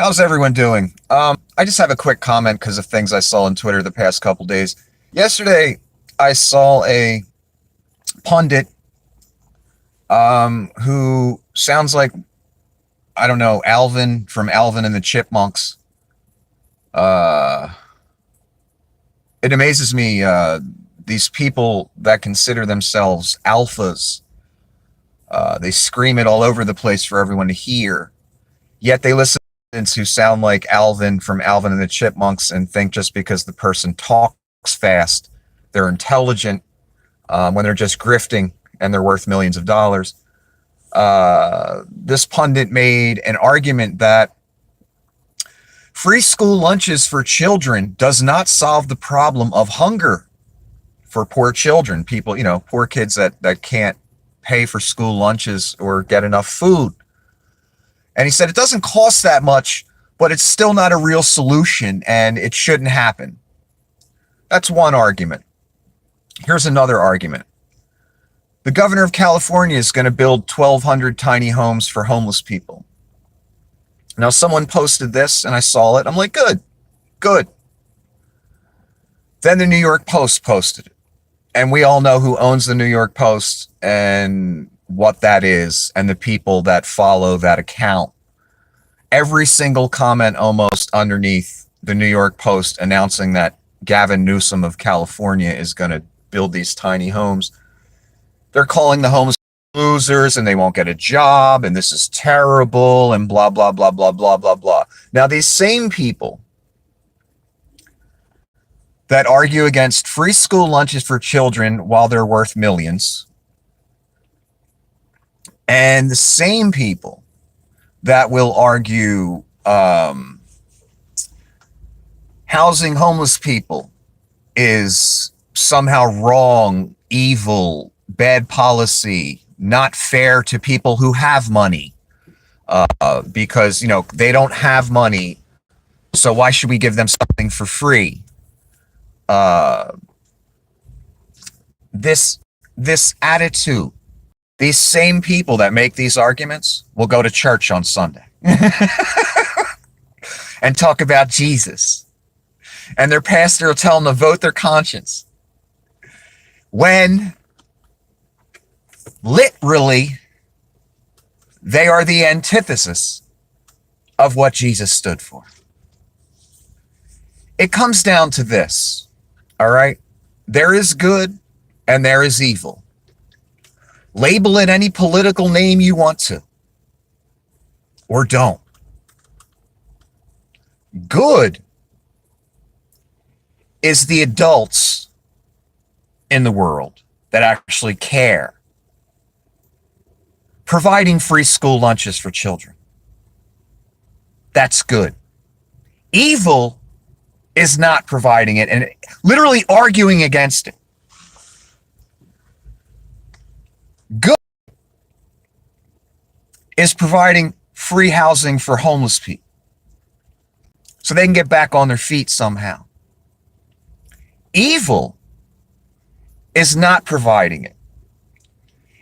How's everyone doing? I just have a quick comment because of things I saw on Twitter the past couple days. Yesterday, I saw a pundit who sounds like, I don't know, Alvin from Alvin and the Chipmunks. Uh, it amazes me, these people that consider themselves alphas, they scream it all over the place for everyone to hear, yet they listen who sound like Alvin from Alvin and the Chipmunks and think just because the person talks fast, they're intelligent, when they're just grifting and they're worth millions of dollars. This pundit made an argument that free school lunches for children does not solve the problem of hunger for poor children, people, poor kids that can't pay for school lunches or get enough food. And he said it doesn't cost that much, but it's still not a real solution and it shouldn't happen. That's one argument. Here's another argument. The governor of California is going to build 1,200 tiny homes for homeless people. Now, someone posted this and I saw it. I'm like, good. Then the New York Post posted it. And we all know who owns the New York Post and what that is and the people that follow that account. Every single comment almost underneath the New York Post announcing that Gavin Newsom of California is going to build these tiny homes. They're calling the homes losers and they won't get a job and this is terrible and blah, blah, blah, blah, blah, blah, blah. Now, these same people that argue against free school lunches for children while they're worth millions, and the same people that will argue housing homeless people is somehow wrong, evil, bad policy, not fair to people who have money, because, they don't have money. So why should we give them something for free? This attitude, these same people that make these arguments will go to church on Sunday and talk about Jesus. And their pastor will tell them to vote their conscience. When literally they are the antithesis of what Jesus stood for. It comes down to this, all right? There is good and there is evil. Label it any political name you want to, or don't. Good is the adults in the world that actually care, providing free school lunches for children. That's good. Evil is not providing it and literally arguing against it. Good is providing free housing for homeless people so they can get back on their feet somehow. Evil is not providing it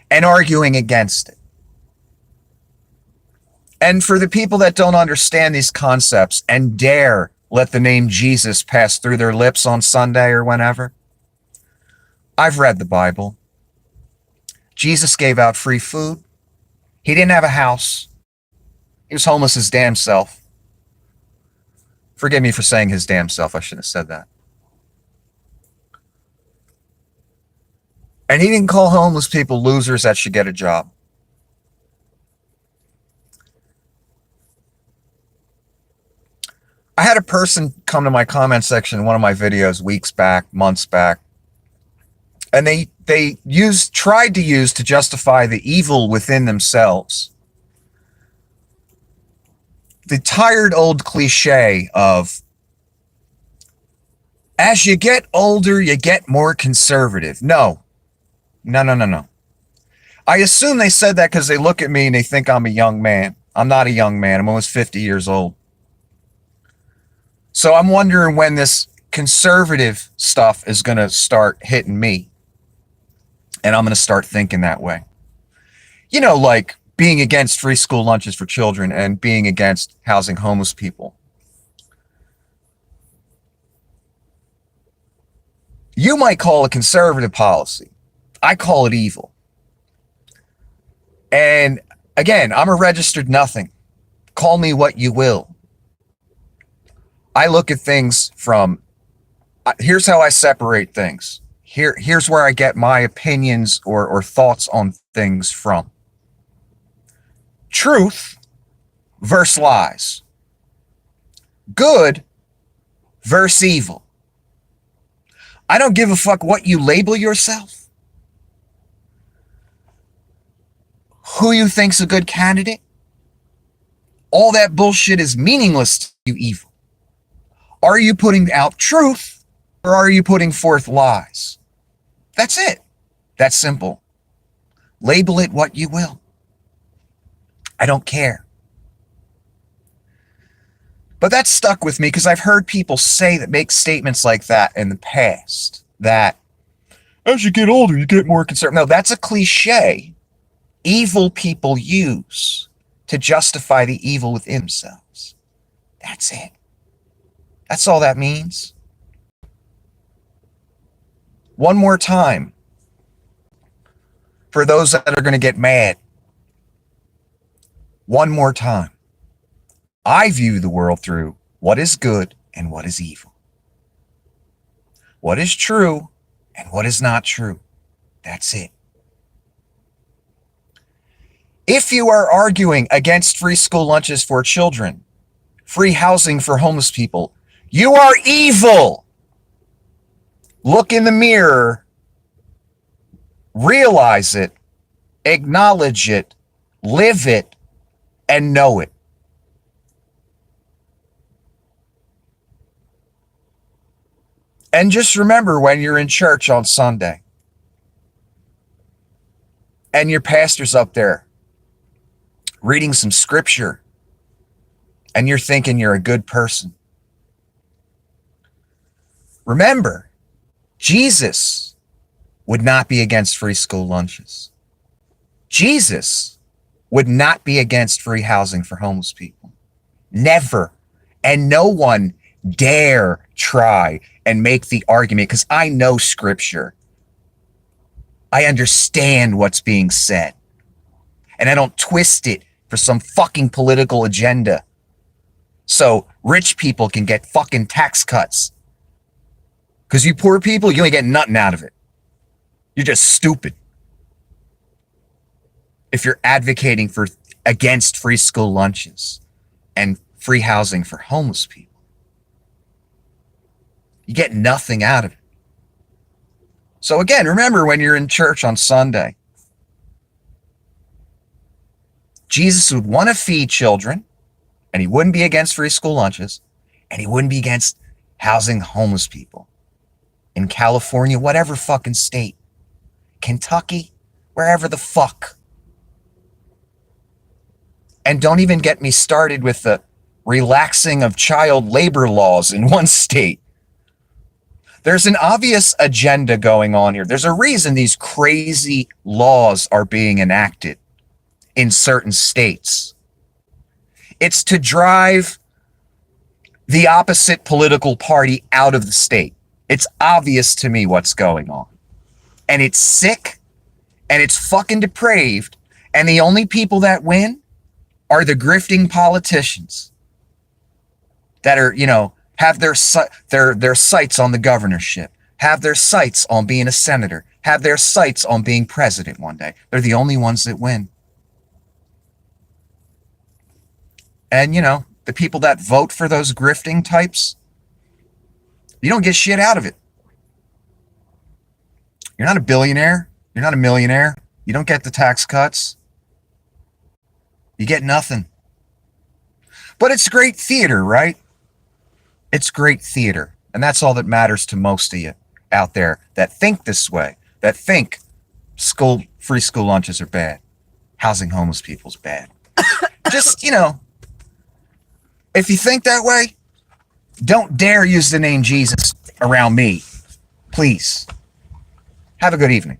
and arguing against it. And for the people that don't understand these concepts and dare let the name Jesus pass through their lips on Sunday or whenever, I've read the Bible. Jesus gave out free food. He didn't have a house. He was homeless his damn self. Forgive me for saying his damn self. I shouldn't have said that. And he didn't call homeless people losers that should get a job. I had a person come to my comment section in one of my videos weeks back, months back, and they tried to use to justify the evil within themselves the tired old cliche of, as you get older, you get more conservative. No. I assume they said that because they look at me and they think I'm a young man. I'm not a young man. I'm almost 50 years old. So I'm wondering when this conservative stuff is going to start hitting me. And I'm going to start thinking that way. Like being against free school lunches for children and being against housing homeless people. You might call it conservative policy. I call it evil. And again, I'm a registered nothing. Call me what you will. I look at things from, here's how I separate things. Here's where I get my opinions or thoughts on things from. Truth versus lies. Good versus evil. I don't give a fuck what you label yourself. Who you think's a good candidate. All that bullshit is meaningless to you, evil. Are you putting out truth or are you putting forth lies? That's it. That's simple. Label it what you will. I don't care. But that stuck with me because I've heard people make statements like that in the past, that as you get older, you get more conservative. No, that's a cliche evil people use to justify the evil within themselves. That's it. That's all that means. One more time for those that are going to get mad. One more time. I view the world through what is good and what is evil. What is true and what is not true. That's it. If you are arguing against free school lunches for children, free housing for homeless people, you are evil. Look in the mirror, realize it, acknowledge it, live it, and know it. And just remember when you're in church on Sunday and your pastor's up there reading some scripture and you're thinking you're a good person. Remember, Jesus would not be against free school lunches. Jesus would not be against free housing for homeless people. Never. And no one dare try and make the argument, because I know scripture. I understand what's being said. And I don't twist it for some fucking political agenda. So rich people can get fucking tax cuts. Because you poor people, you ain't getting nothing out of it. You're just stupid. If you're advocating for against free school lunches and free housing for homeless people. You get nothing out of it. So again, remember when you're in church on Sunday, Jesus would want to feed children, and he wouldn't be against free school lunches, and he wouldn't be against housing homeless people in California, whatever fucking state, Kentucky, wherever the fuck. And don't even get me started with the relaxing of child labor laws in one state. There's an obvious agenda going on here. There's a reason these crazy laws are being enacted in certain states. It's to drive the opposite political party out of the state. It's obvious to me what's going on. And it's sick, and it's fucking depraved, and the only people that win are the grifting politicians that are, have their sights on the governorship, have their sights on being a senator, have their sights on being president one day. They're the only ones that win. And, the people that vote for those grifting types, you don't get shit out of it. You're not a billionaire. You're not a millionaire. You don't get the tax cuts. You get nothing. But it's great theater, right? It's great theater. And that's all that matters to most of you out there that think this way, that think free school lunches are bad. Housing homeless people's bad. Just, if you think that way, don't dare use the name Jesus around me. Please. Have a good evening.